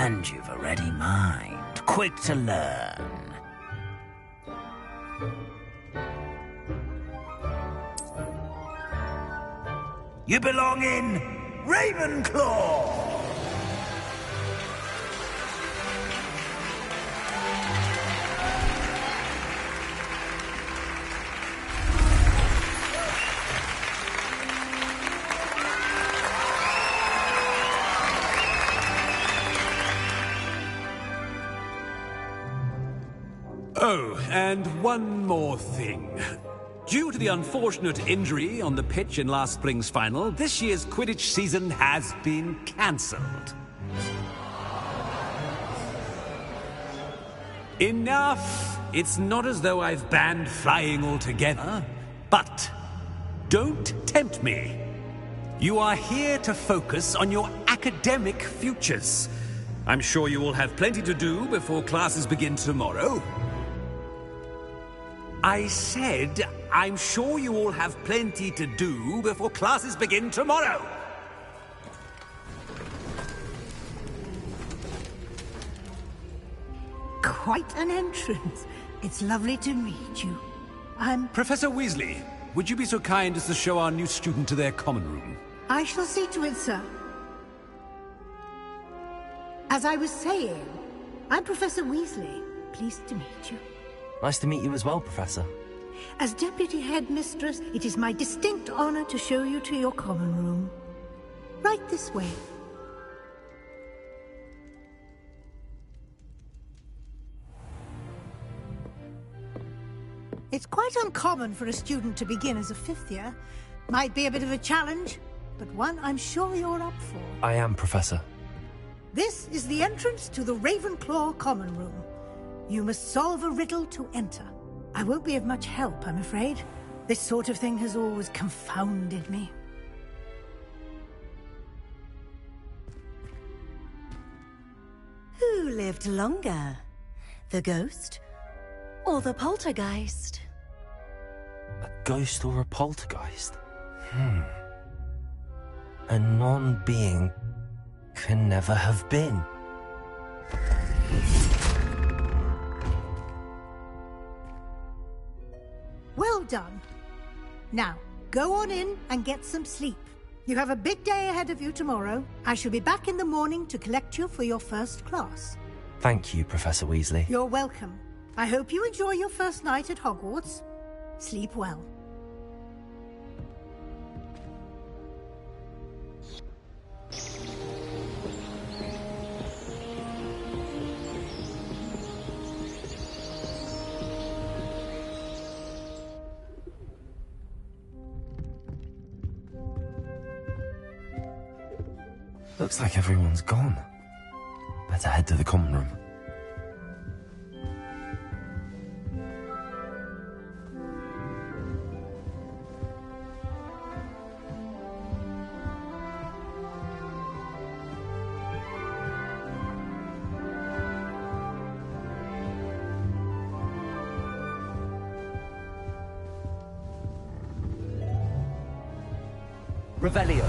And you've a ready mind, quick to learn. You belong in Ravenclaw! Oh, and one more thing. Due to the unfortunate injury on the pitch in last spring's final, this year's Quidditch season has been cancelled. Enough! It's not as though I've banned flying altogether, but don't tempt me. You are here to focus on your academic futures. I'm sure you will have plenty to do before classes begin tomorrow. I said, I'm sure you all have plenty to do before classes begin tomorrow. Quite an entrance. It's lovely to meet you. I'm... Professor Weasley, would you be so kind as to show our new student to their common room? I shall see to it, sir. As I was saying, I'm Professor Weasley. Pleased to meet you. Nice to meet you as well, Professor. As Deputy Headmistress, it is my distinct honor to show you to your common room. Right this way. It's quite uncommon for a student to begin as a fifth year. Might be a bit of a challenge, but one I'm sure you're up for. I am, Professor. This is the entrance to the Ravenclaw common room. You must solve a riddle to enter. I won't be of much help, I'm afraid. This sort of thing has always confounded me. Who lived longer? The ghost or the poltergeist? A ghost or a poltergeist? A non-being can never have been. Well done. Now, go on in and get some sleep. You have a big day ahead of you tomorrow. I shall be back in the morning to collect you for your first class. Thank you, Professor Weasley. You're welcome. I hope you enjoy your first night at Hogwarts. Sleep well. Looks like everyone's gone. Better head to the common room. Revelio.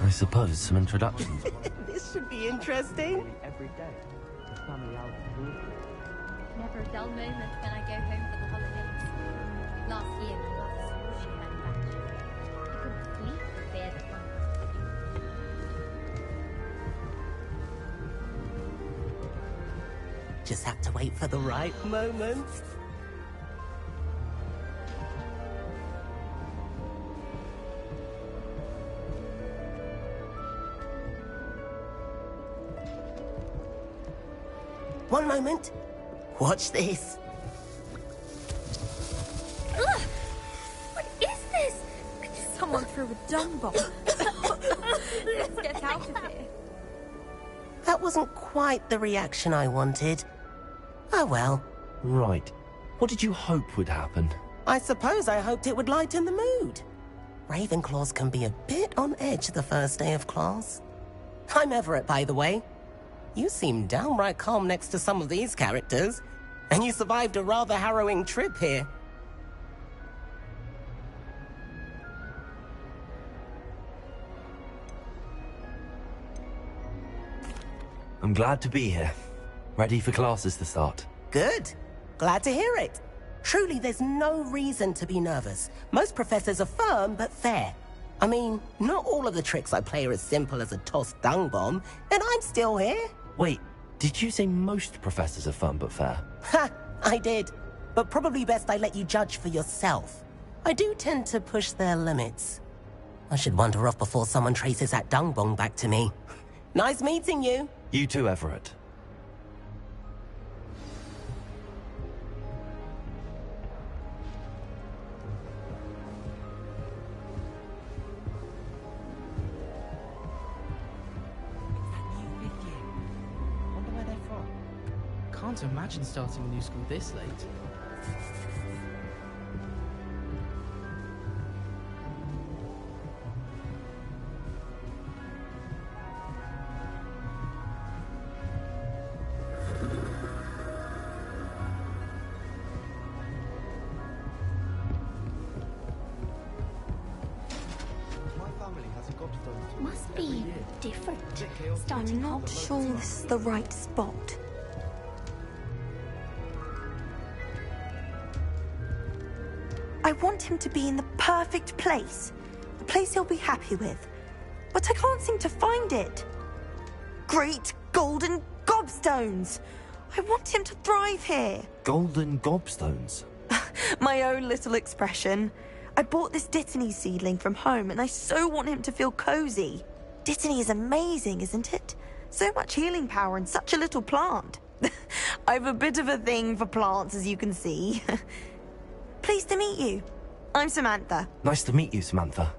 I suppose some introductions. This should be interesting. Every day. The family out through. Never a dull moment when I go home for the holidays. Last year, my mother swore she had a batch. I couldn't sleep for fear that one. Just have to wait for the right moment. One moment. Watch this. someone threw a dung bomb. Let's get out of here. That wasn't quite the reaction I wanted. Oh well. Right. What did you hope would happen? I suppose I hoped it would lighten the mood. Ravenclaws can be a bit on edge the first day of class. I'm Everett, by the way. You seem downright calm next to some of these characters, and you survived a rather harrowing trip here. I'm glad to be here. Ready for classes to start. Good. Glad to hear it. Truly, there's no reason to be nervous. Most professors are firm but fair. I mean, not all of the tricks I play are as simple as a tossed dung bomb, and I'm still here. Wait, did you say most professors are fun but fair? Ha! I did. But probably best I let you judge for yourself. I do tend to push their limits. I should wander off before someone traces that dung bomb back to me. Nice meeting you. You too, Everett. Can't imagine starting a new school this late. Must be different. I'm not sure this is the right spot. I want him to be in the perfect place. The place he'll be happy with. But I can't seem to find it. Great golden gobstones! I want him to thrive here. Golden gobstones? My own little expression. I bought this Dittany seedling from home and I so want him to feel cozy. Dittany is amazing, isn't it? So much healing power in such a little plant. I've a bit of a thing for plants, as you can see. Pleased to meet you. I'm Samantha. Nice to meet you, Samantha.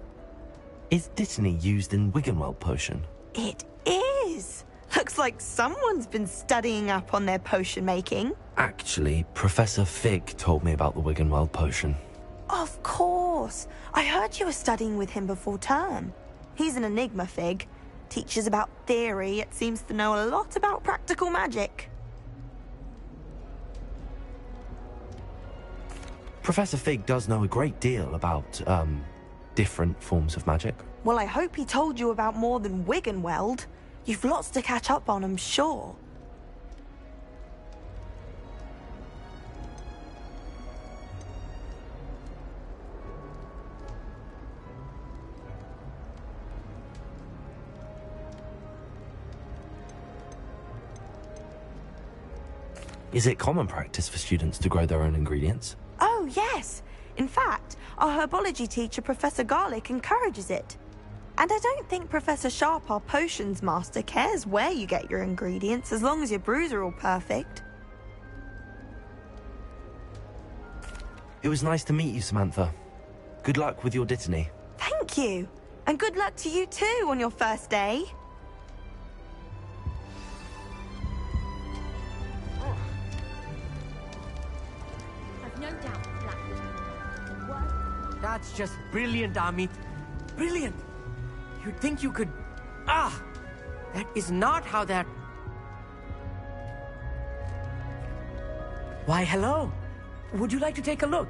Is Dittany used in Wiggenweld potion? It is. Looks like someone's been studying up on their potion making. Actually, Professor Fig told me about the Wiggenweld potion. Of course. I heard you were studying with him before term. He's an enigma, Fig. Teaches about theory, yet seems to know a lot about practical magic. Professor Fig does know a great deal about, different forms of magic. Well, I hope he told you about more than Wiggenweld. You've lots to catch up on, I'm sure. Is it common practice for students to grow their own ingredients? Oh, yes. In fact, our herbology teacher, Professor Garlick, encourages it. And I don't think Professor Sharp, our potions master, cares where you get your ingredients, as long as your brews are all perfect. It was nice to meet you, Samantha. Good luck with your Dittany. Thank you. And good luck to you too on your first day. I've no doubt Blackwood. That's just brilliant, Amit. Brilliant! You'd think you could... Ah! That is not how that... Why, hello. Would you like to take a look?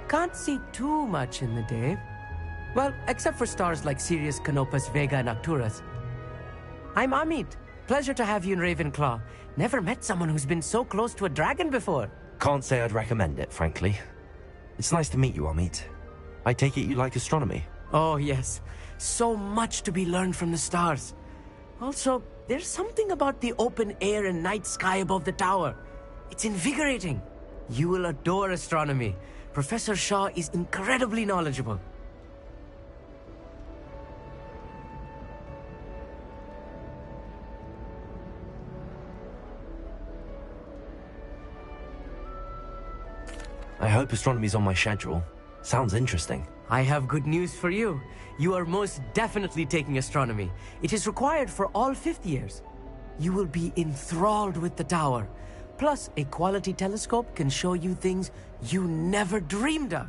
Can't see too much in the day. Well, except for stars like Sirius, Canopus, Vega, and Arcturus. I'm Amit. Pleasure to have you in Ravenclaw. Never met someone who's been so close to a dragon before. Can't say I'd recommend it, frankly. It's nice to meet you, Amit. I take it you like astronomy? Oh, yes. So much to be learned from the stars. Also, there's something about the open air and night sky above the tower. It's invigorating. You will adore astronomy. Professor Shaw is incredibly knowledgeable. I hope astronomy's on my schedule. Sounds interesting. I have good news for you. You are most definitely taking astronomy. It is required for all fifth years. You will be enthralled with the tower. Plus, a quality telescope can show you things you never dreamed of.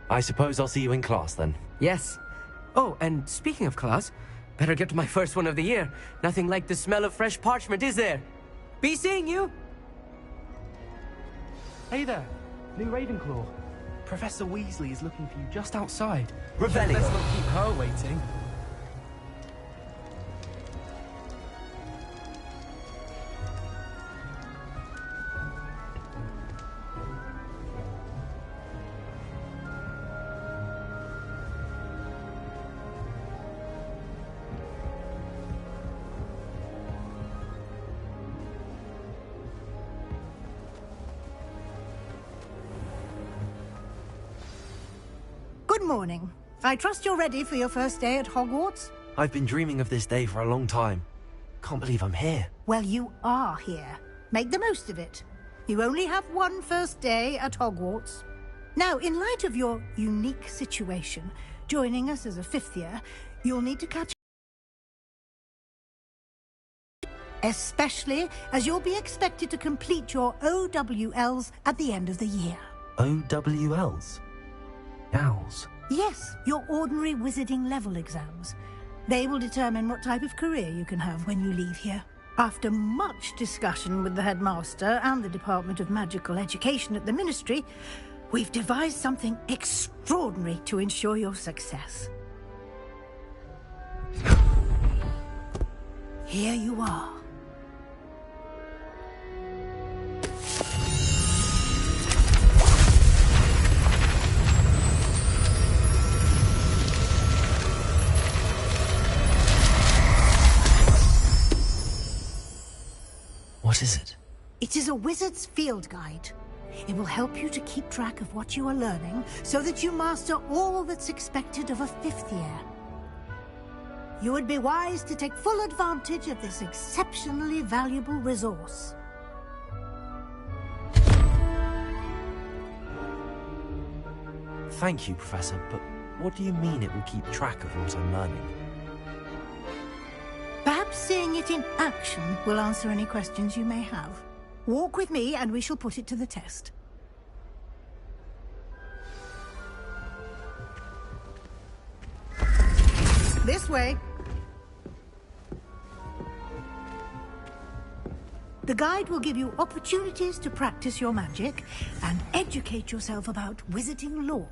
I suppose I'll see you in class then. Yes. Oh, and speaking of class, better get to my first one of the year. Nothing like the smell of fresh parchment, is there? Be seeing you! Hey there, new Ravenclaw. Professor Weasley is looking for you just outside. Revelio. Let's not keep her waiting. Good morning. I trust you're ready for your first day at Hogwarts? I've been dreaming of this day for a long time. Can't believe I'm here. Well, you are here. Make the most of it. You only have one first day at Hogwarts. Now, in light of your unique situation, joining us as a fifth year, you'll need to catch up. Especially as you'll be expected to complete your OWLs at the end of the year. OWLs? Owls? Yes, your ordinary wizarding level exams. They will determine what type of career you can have when you leave here. After much discussion with the headmaster and the Department of Magical Education at the Ministry, we've devised something extraordinary to ensure your success. Here you are. What is it? It is a wizard's field guide. It will help you to keep track of what you are learning so that you master all that's expected of a fifth year. You would be wise to take full advantage of this exceptionally valuable resource. Thank you, Professor, but what do you mean it will keep track of what I'm learning? Perhaps seeing it in action will answer any questions you may have. Walk with me and we shall put it to the test. This way. The guide will give you opportunities to practice your magic and educate yourself about wizarding lore.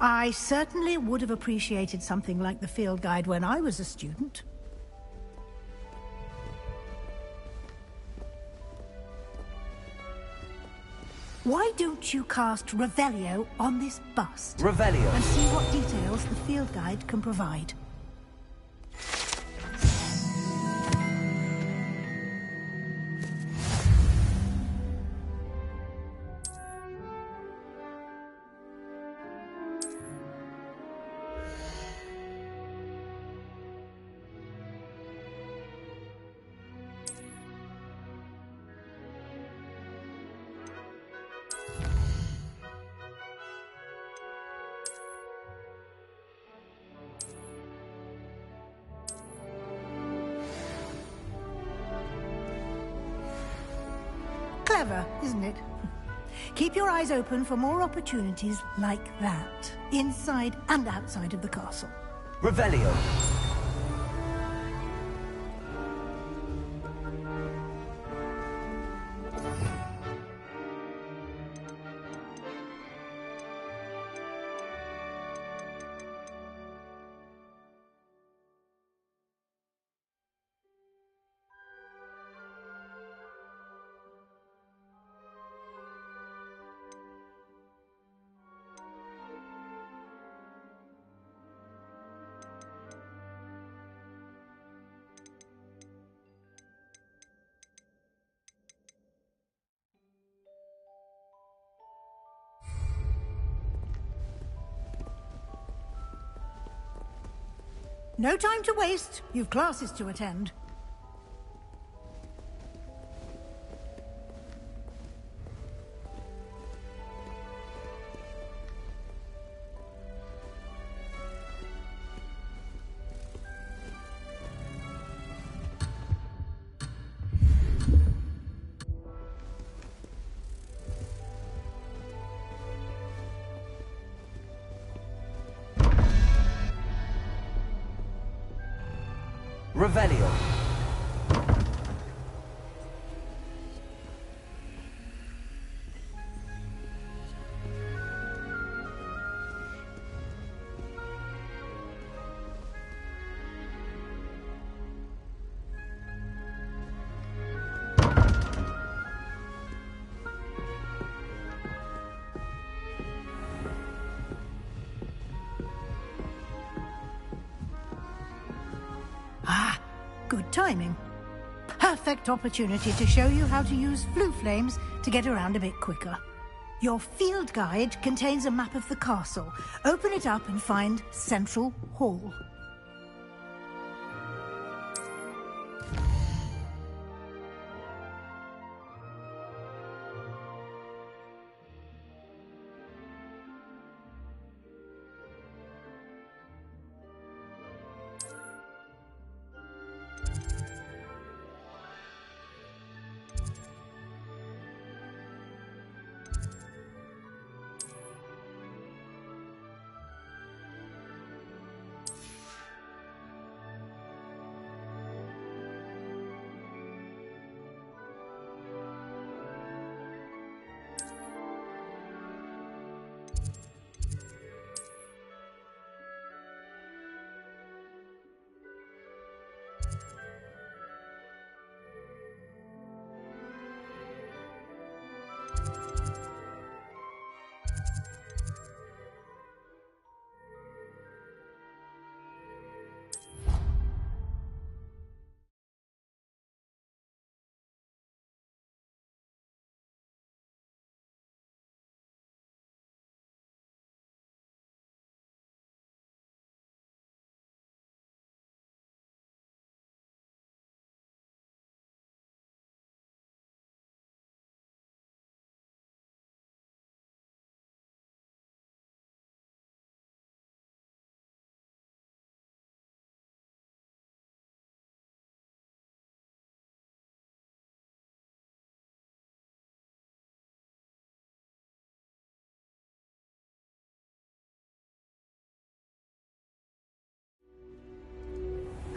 I certainly would have appreciated something like the field guide when I was a student. Why don't you cast Revelio on this bust? Revelio. And see what details the field guide can provide. Clever, isn't it? Keep your eyes open for more opportunities like that, inside and outside of the castle. Revelio. No time to waste. You've classes to attend. Revelio. Good timing. Perfect opportunity to show you how to use flue flames to get around a bit quicker. Your field guide contains a map of the castle. Open it up and find Central Hall.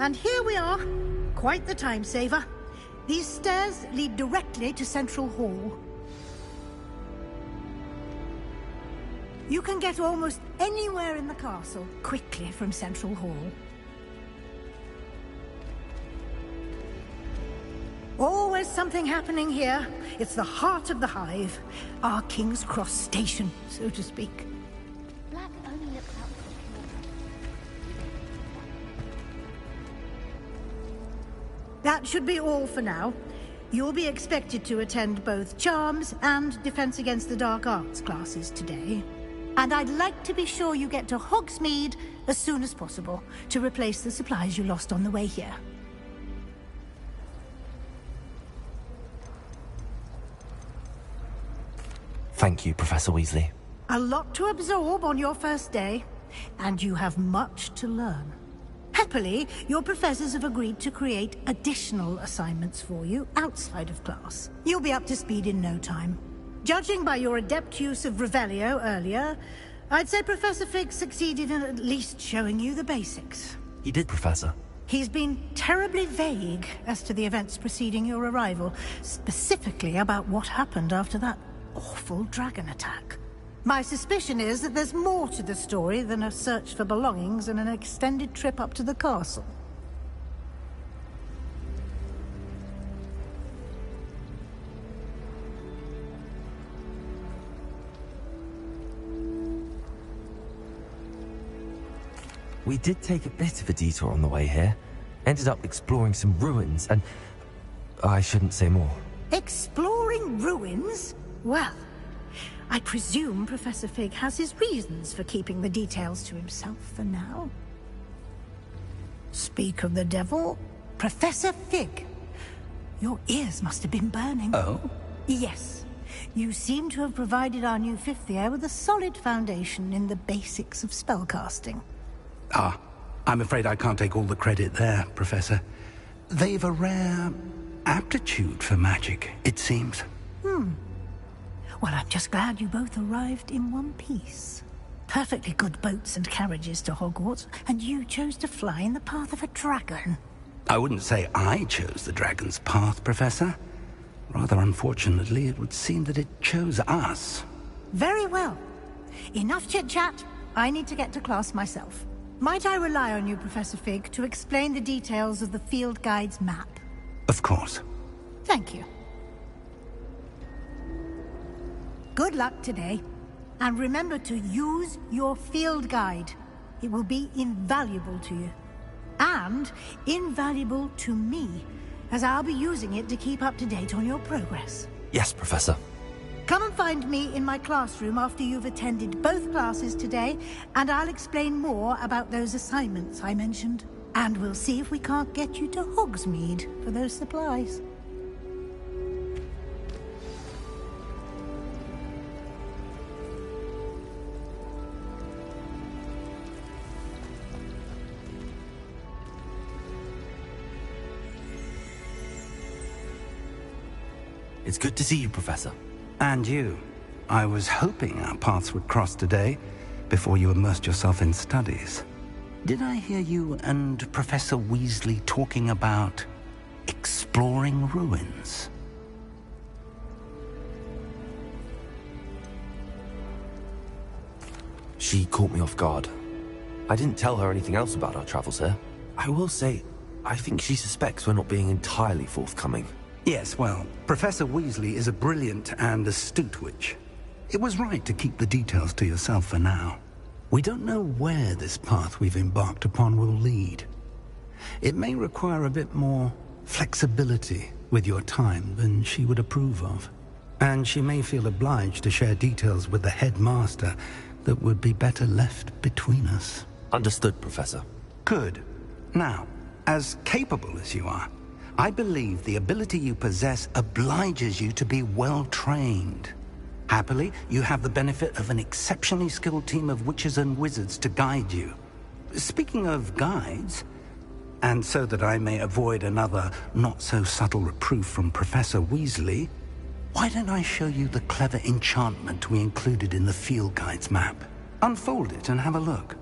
And here we are. Quite the time saver. These stairs lead directly to Central Hall. You can get almost anywhere in the castle quickly from Central Hall. Always something happening here. It's the heart of the hive. Our King's Cross station, so to speak. Black only looks out for That should be all for now. You'll be expected to attend both Charms and Defense Against the Dark Arts classes today. And I'd like to be sure you get to Hogsmeade as soon as possible to replace the supplies you lost on the way here. Thank you, Professor Weasley. A lot to absorb on your first day, and you have much to learn. Happily, your professors have agreed to create additional assignments for you outside of class. You'll be up to speed in no time. Judging by your adept use of Revelio earlier, I'd say Professor Fig succeeded in at least showing you the basics. He did, Professor. He's been terribly vague as to the events preceding your arrival, specifically about what happened after that awful dragon attack. My suspicion is that there's more to the story than a search for belongings and an extended trip up to the castle. We did take a bit of a detour on the way here. Ended up exploring some ruins and... I shouldn't say more. Exploring ruins? Well, I presume Professor Fig has his reasons for keeping the details to himself for now. Speak of the devil. Professor Fig. Your ears must have been burning. Oh? Yes. You seem to have provided our new fifth year with a solid foundation in the basics of spellcasting. Ah, I'm afraid I can't take all the credit there, Professor. They've a rare aptitude for magic, it seems. Well, I'm just glad you both arrived in one piece. Perfectly good boats and carriages to Hogwarts, and you chose to fly in the path of a dragon. I wouldn't say I chose the dragon's path, Professor. Rather unfortunately, it would seem that it chose us. Very well. Enough chit-chat. I need to get to class myself. Might I rely on you, Professor Fig, to explain the details of the field guide's map? Of course. Thank you. Good luck today. And remember to use your field guide. It will be invaluable to you. And invaluable to me, as I'll be using it to keep up to date on your progress. Yes, Professor. Come and find me in my classroom after you've attended both classes today, and I'll explain more about those assignments I mentioned. And we'll see if we can't get you to Hogsmeade for those supplies. It's good to see you, Professor. And you. I was hoping our paths would cross today, before you immersed yourself in studies. Did I hear you and Professor Weasley talking about exploring ruins? She caught me off guard. I didn't tell her anything else about our travels here. I will say, I think she suspects we're not being entirely forthcoming. Yes, well, Professor Weasley is a brilliant and astute witch. It was right to keep the details to yourself for now. We don't know where this path we've embarked upon will lead. It may require a bit more flexibility with your time than she would approve of. And she may feel obliged to share details with the headmaster that would be better left between us. Understood, Professor. Good. Now, as capable as you are, I believe the ability you possess obliges you to be well-trained. Happily, you have the benefit of an exceptionally skilled team of witches and wizards to guide you. Speaking of guides, and so that I may avoid another not-so-subtle reproof from Professor Weasley, why don't I show you the clever enchantment we included in the field guide's map? Unfold it and have a look.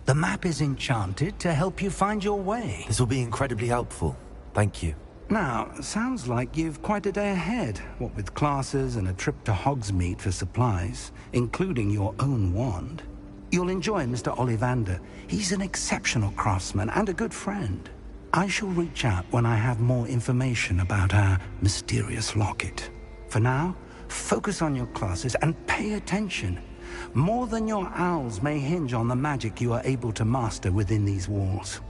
The map is enchanted to help you find your way. This will be incredibly helpful. Thank you. Now, sounds like you've quite a day ahead, what with classes and a trip to Hogsmeade for supplies, including your own wand. You'll enjoy Mr. Ollivander. He's an exceptional craftsman and a good friend. I shall reach out when I have more information about our mysterious locket. For now, focus on your classes and pay attention. More than your owls may hinge on the magic you are able to master within these walls.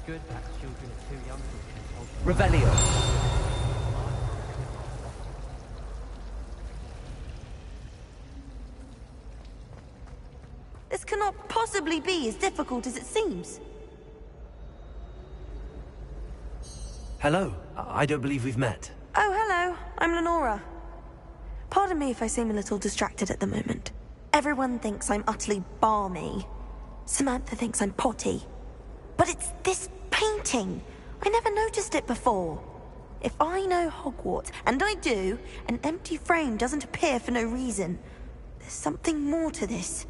Good that children are too young to control. Revelio. cannot possibly be as difficult as it seems. Hello. I don't believe we've met. Oh, hello. I'm Lenora. Pardon me if I seem a little distracted at the moment. Everyone thinks I'm utterly balmy. Samantha thinks I'm potty. But it's this painting. I never noticed it before. If I know Hogwarts, and I do, an empty frame doesn't appear for no reason. There's something more to this.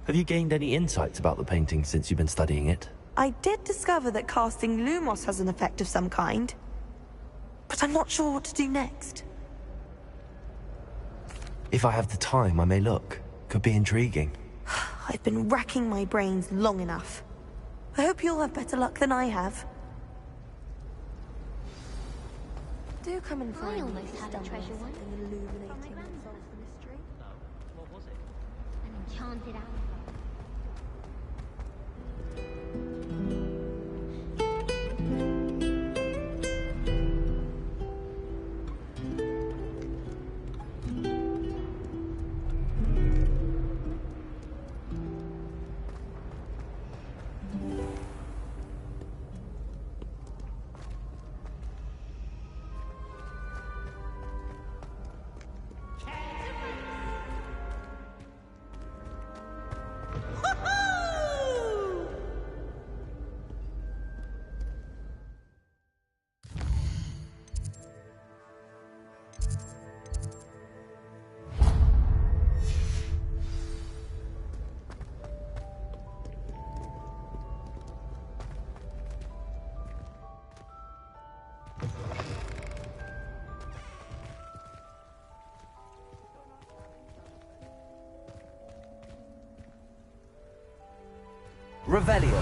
Have you gained any insights about the painting since you've been studying it? I did discover that casting Lumos has an effect of some kind. But I'm not sure what to do next. If I have the time, I may look. Could be intriguing. I've been racking my brains long enough. I hope you'll have better luck than I have. Do come and find me. I almost had a treasure once. Illuminating From my that grandmother. solves the mystery. No. What was it? An enchanted apple. Revelio.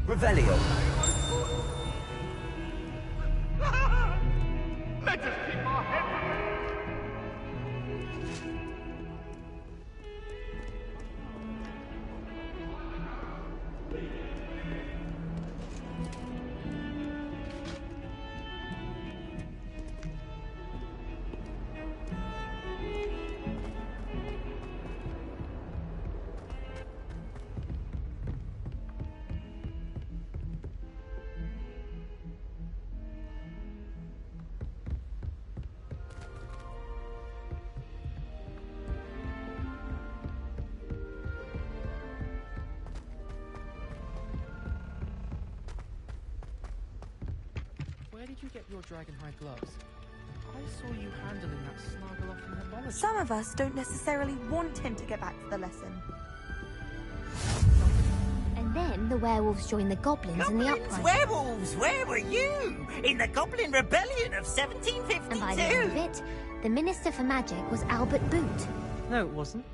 Revelio. Let us keep our heads. Where did you get your dragonhide gloves? I saw you handling that snuggle off in the laboratory. Some of us don't necessarily want him to get back to the lesson. And then the werewolves joined the goblins in the uprising. Werewolves! Where were you? In the Goblin Rebellion of 1752! And by the end of it, the Minister for Magic was Albert Boot. No, it wasn't.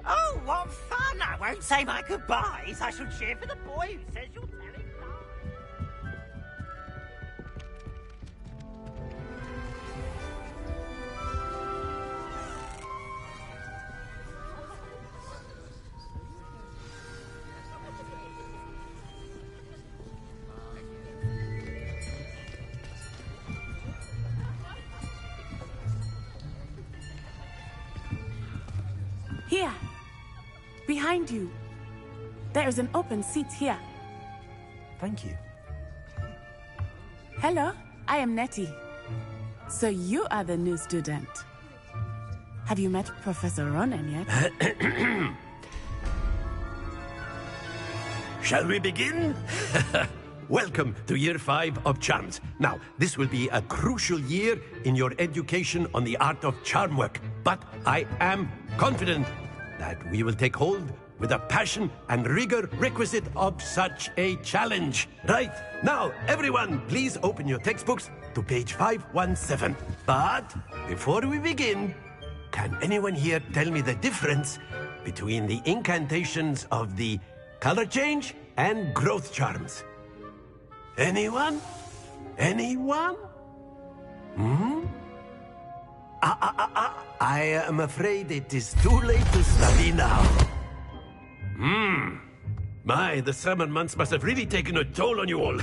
Oh, what fun! I won't say my goodbyes. I shall cheer for the boy who says you're telling lies. Here. Behind you. There is an open seat here. Thank you. Hello, I am Nettie. So you are the new student. Have you met Professor Ronan yet? Shall we begin? Welcome to Year 5 of Charms. Now, this will be a crucial year in your education on the art of charm work, but I am confident that we will take hold with the passion and rigor requisite of such a challenge. Right, now, everyone, please open your textbooks to page 517. But before we begin, can anyone here tell me the difference between the incantations of the color change and growth charms? Anyone? Anyone? I am afraid it is too late to study now. My, the summer months must have really taken a toll on you all.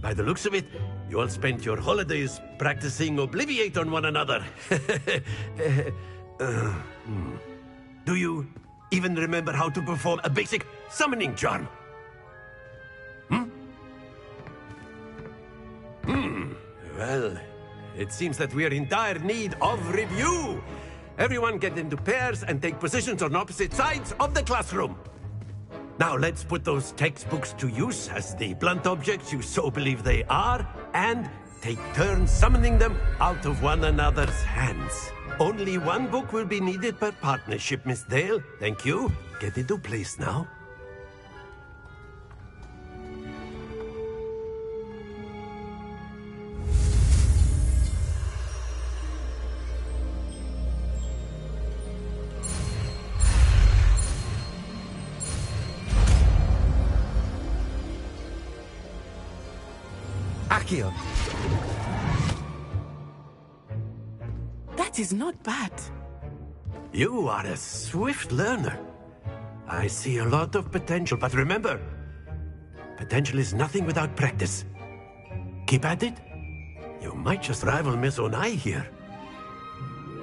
By the looks of it, you all spent your holidays practicing Obliviate on one another. Do you even remember how to perform a basic summoning charm? Well, it seems that we are in dire need of review. Everyone get into pairs and take positions on opposite sides of the classroom. Now let's put those textbooks to use as the blunt objects you so believe they are, and take turns summoning them out of one another's hands. Only one book will be needed per partnership, Miss Dale. Thank you. Get into place now. Accio! That is not bad. You are a swift learner. I see a lot of potential, but remember, potential is nothing without practice. Keep at it. You might just rival Miss Onai here.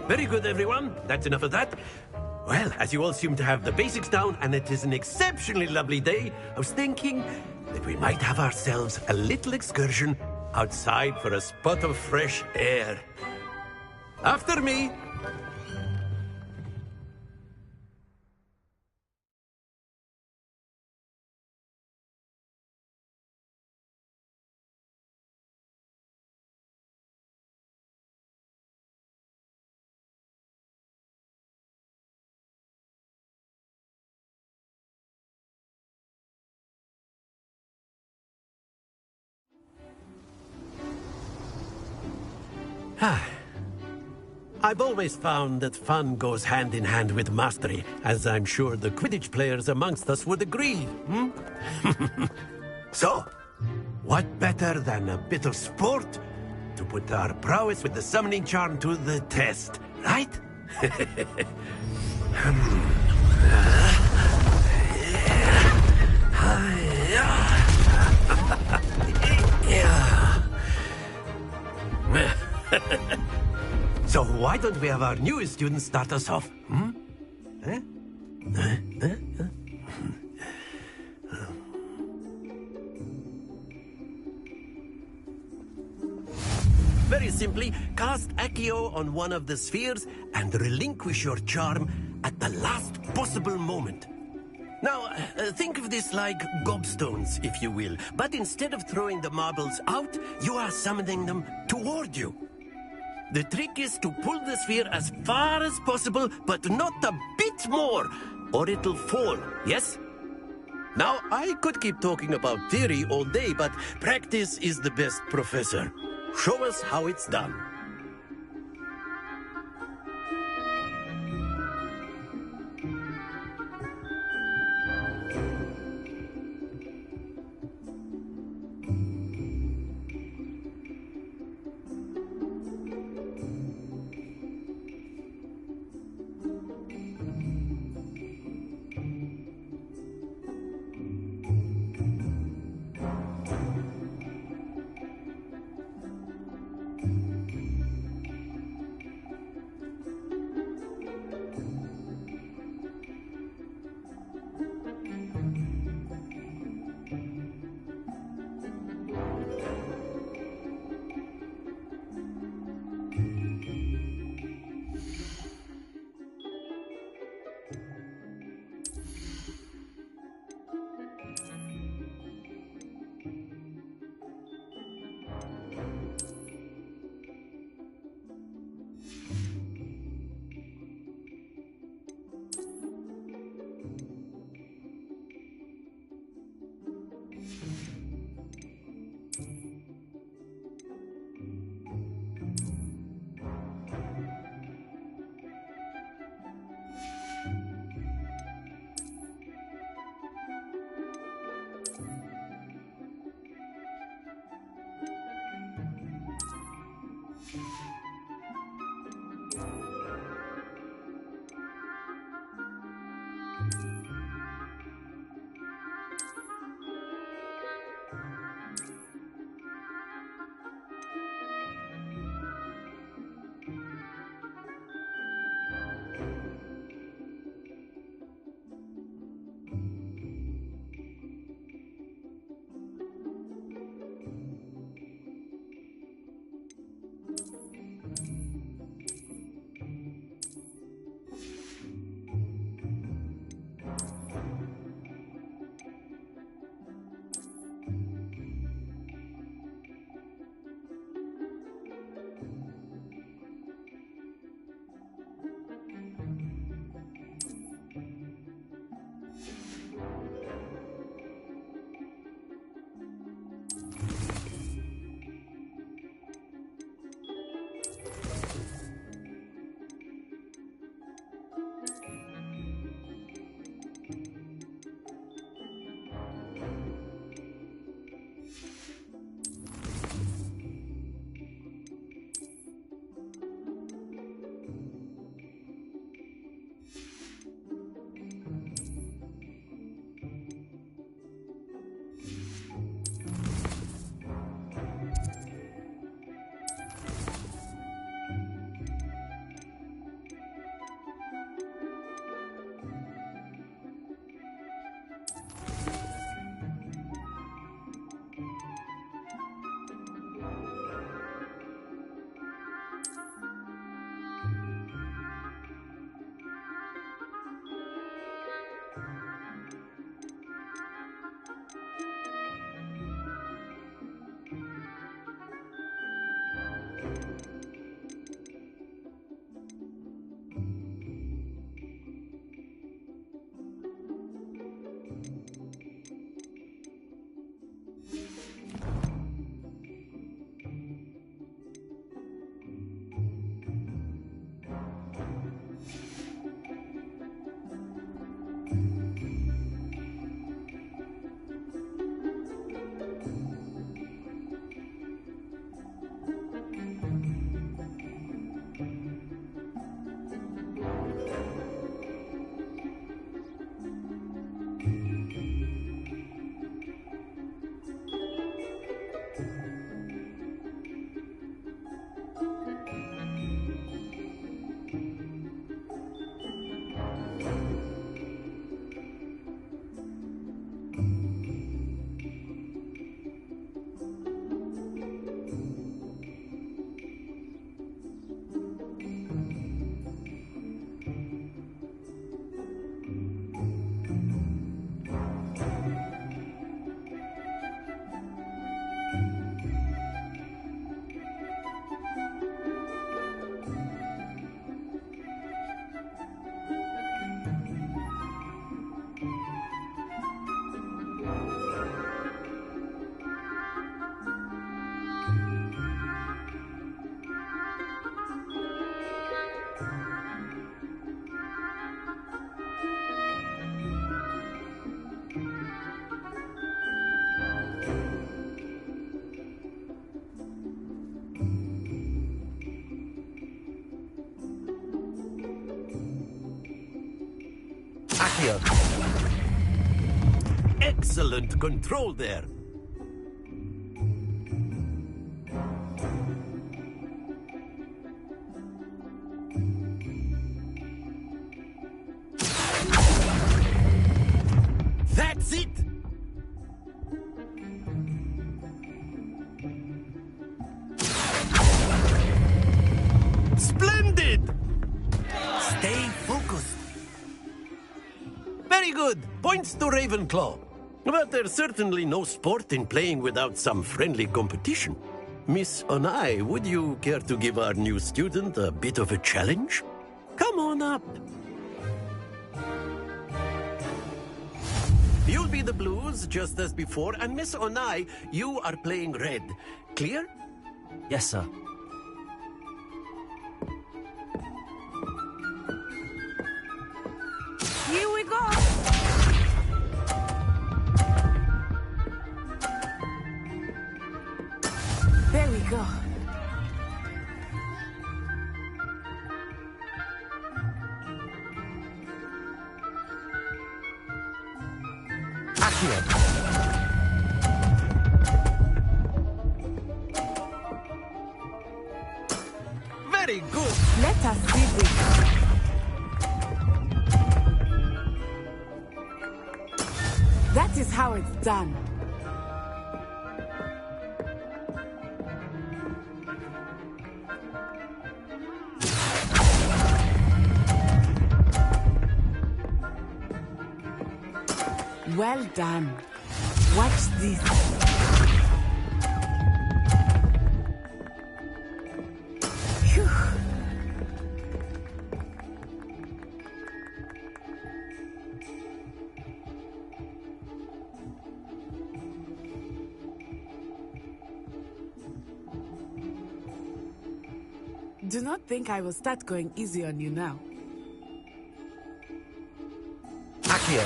Very good, everyone. That's enough of that. Well, as you all seem to have the basics down, and it is an exceptionally lovely day, I was thinking that we might have ourselves a little excursion outside for a spot of fresh air. After me. I've always found that fun goes hand in hand with mastery, as I'm sure the Quidditch players amongst us would agree. So, what better than a bit of sport to put our prowess with the summoning charm to the test, right? So why don't we have our newest student start us off? Very simply, cast Accio on one of the spheres and relinquish your charm at the last possible moment. Now, think of this like gobstones, if you will, but instead of throwing the marbles out, you are summoning them toward you. The trick is to pull the sphere as far as possible, but not a bit more, or it'll fall, yes? Now, I could keep talking about theory all day, but practice is the best professor. Show us how it's done. Here. Excellent control there. That's it! Splendid! Stay focused. Very good. Points to Ravenclaw. But there's certainly no sport in playing without some friendly competition. Miss Onai, would you care to give our new student a bit of a challenge? Come on up. You'll be the blues, just as before, and Miss Onai, you are playing red. Clear? Yes, sir. Here we go! There we go. Accio. Very good. Let us see this. is how it's done. Well done. Watch this. Phew. Do not think I will start going easy on you now. Accio.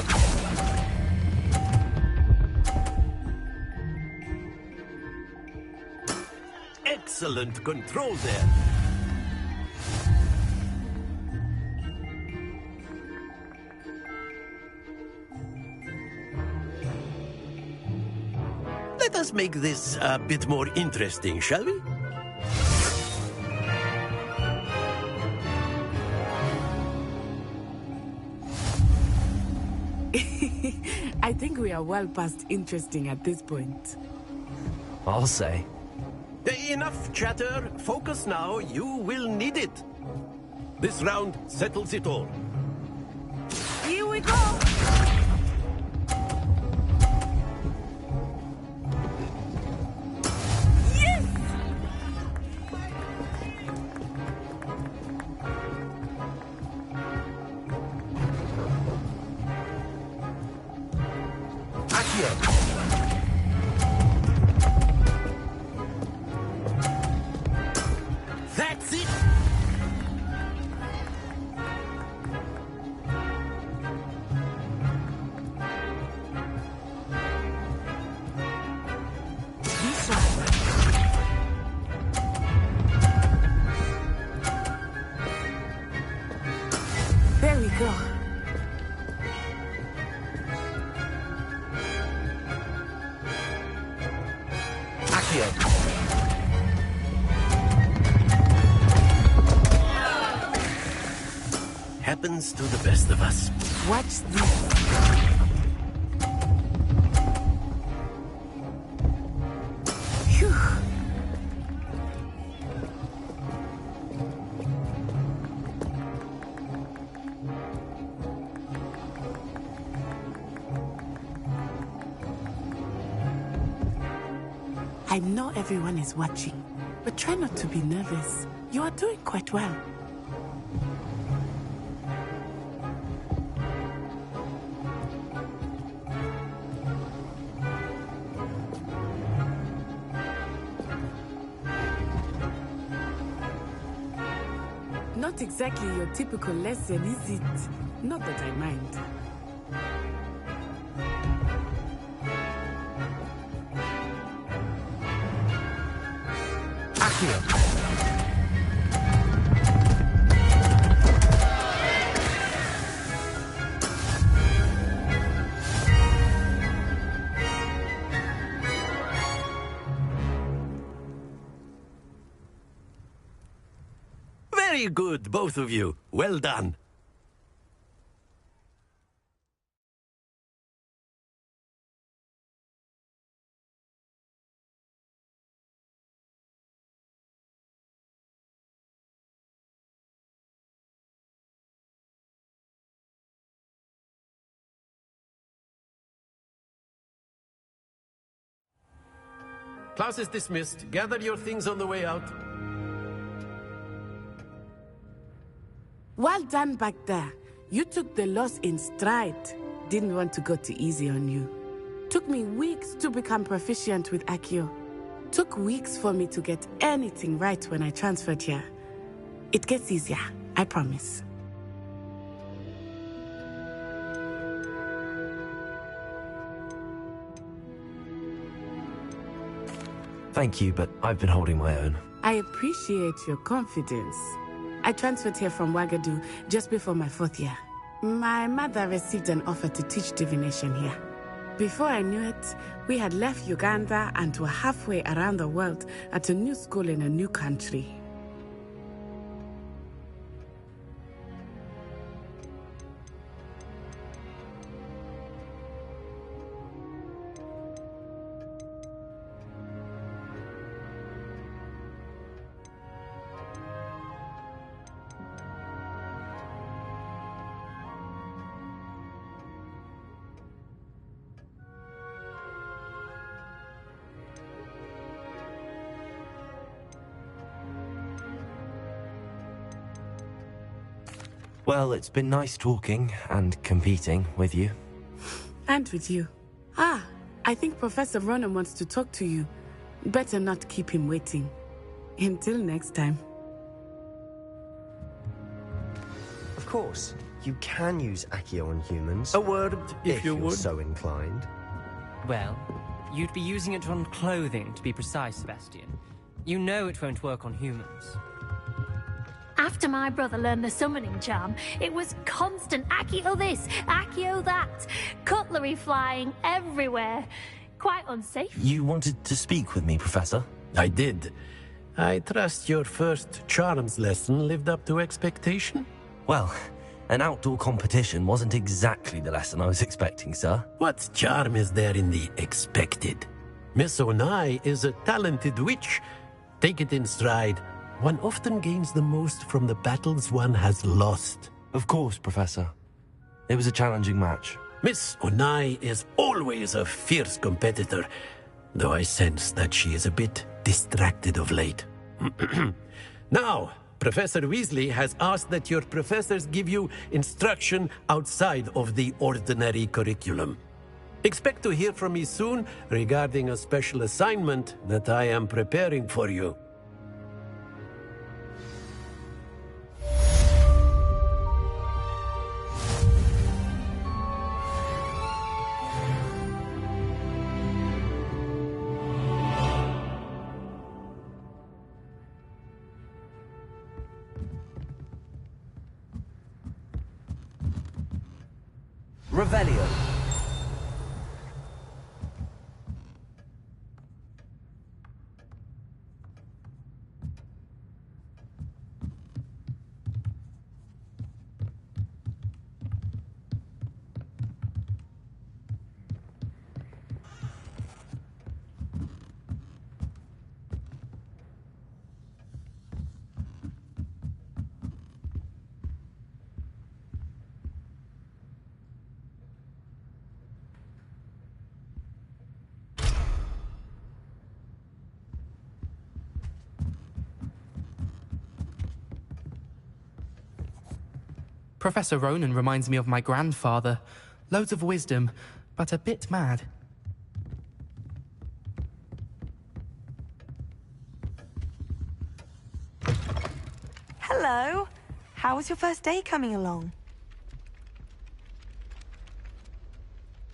Excellent control there. Let us make this a bit more interesting, shall we? I think we are well past interesting at this point. I'll say. Enough chatter. Focus now. You will need it. This round settles it all. Here we go! Yes! Accio. That's it! This one. There we go. Accio. Happens to the best of us. Watch this. Phew. I know everyone is watching, but try not to be nervous. You are doing quite well. Not exactly your typical lesson, is it? Not that I mind. Accio. Very good, both of you. Well done. Class is dismissed. Gather your things on the way out. Well done back there. You took the loss in stride. Didn't want to go too easy on you. Took me weeks to become proficient with Accio. Took weeks for me to get anything right when I transferred here. It gets easier, I promise. Thank you, but I've been holding my own. I appreciate your confidence. I transferred here from Wagadu just before my 4th year. My mother received an offer to teach divination here. Before I knew it, we had left Uganda and were halfway around the world at a new school in a new country. Well, it's been nice talking and competing with you. And with you. Ah, I think Professor Ronan wants to talk to you. Better not keep him waiting. Until next time. Of course, you can use Accio on humans. A word, if you you're would. so inclined. Well, you'd be using it on clothing, to be precise, Sebastian. You know it won't work on humans. After my brother learned the summoning charm, it was constant Accio this, Accio that. Cutlery flying everywhere. Quite unsafe. You wanted to speak with me, Professor? I did. I trust your first charms lesson lived up to expectation? Well, an outdoor competition wasn't exactly the lesson I was expecting, sir. What charm is there in the expected? Miss Onai is a talented witch. Take it in stride. One often gains the most from the battles one has lost. Of course, Professor. It was a challenging match. Miss Onai is always a fierce competitor, though I sense that she is a bit distracted of late. Now, Professor Weasley has asked that your professors give you instruction outside of the ordinary curriculum. Expect to hear from me soon regarding a special assignment that I am preparing for you. Revelio. Professor Ronan reminds me of my grandfather. Loads of wisdom, but a bit mad. Hello. How was your first day coming along?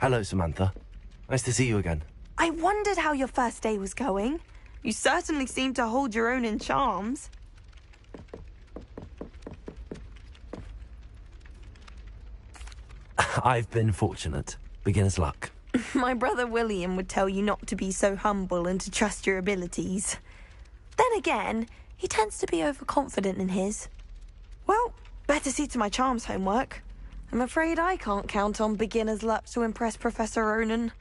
Hello, Samantha. Nice to see you again. I wondered how your first day was going. You certainly seem to hold your own in charms. I've been fortunate. Beginner's luck. My brother William would tell you not to be so humble and to trust your abilities. Then again, he tends to be overconfident in his. Well, better see to my charms homework. I'm afraid I can't count on beginner's luck to impress Professor Ronan.